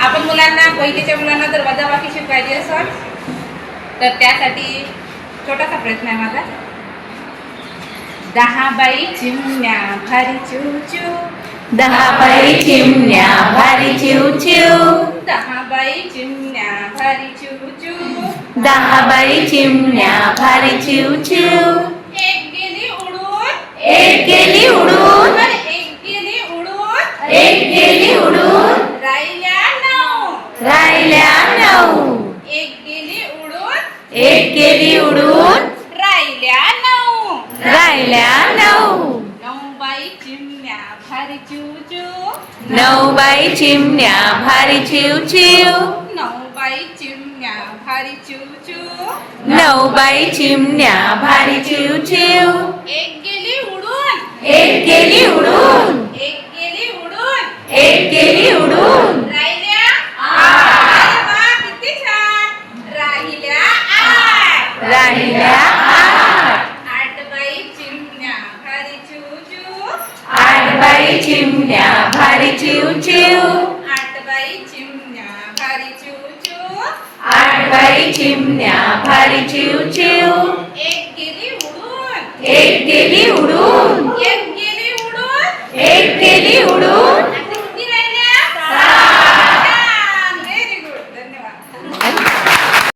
आपण मुलांना पहिलीच्या मुलांना जर वजाबाकी शिकवायची असेल तर त्यासाठी छोटासा प्रयत्न आहे माझा. 10 बाई चिमण्या भारी चिवचिव, 10 बाई चिमण्या भारी चिवचिव, 10 बाई चिमण्या भारी चिवचिव, 10 बाई चिमण्या भारी चिवचिव. एक गेली उडून, एक गेली उडून, एक गेली उडून, एक गेली उडून, राहिल्या 9. राहिल्या 9. एक गेली उडून, एक गेली उडून, राहिल्या 9. राहिल्या 9. 9 बाई चिमण्या भारी चिवचिव, 9 बाई चिमण्या भारी चिवचिव, 9 बाई चिमण्या भारी चिवचिव, 9 बाई चिमण्या भारी चिवचिव. एक गेली उडून, एक गेली उडून, एक गेली उडून, एक गेली उडून, राहिल्या 8. अरे वा, किती छान. राहिल्या 8. राहिल्या 8. 8 बाई चिमण्या भारी चिवचिव, 8 बाई चिमण्या भारी चिवचिव, 8 बाई चिमण्या भारी चिवचिव, 8 बाई चिमण्या भारी चिवचिव. एक गेली उडून, एक गेली उडून, एक गेली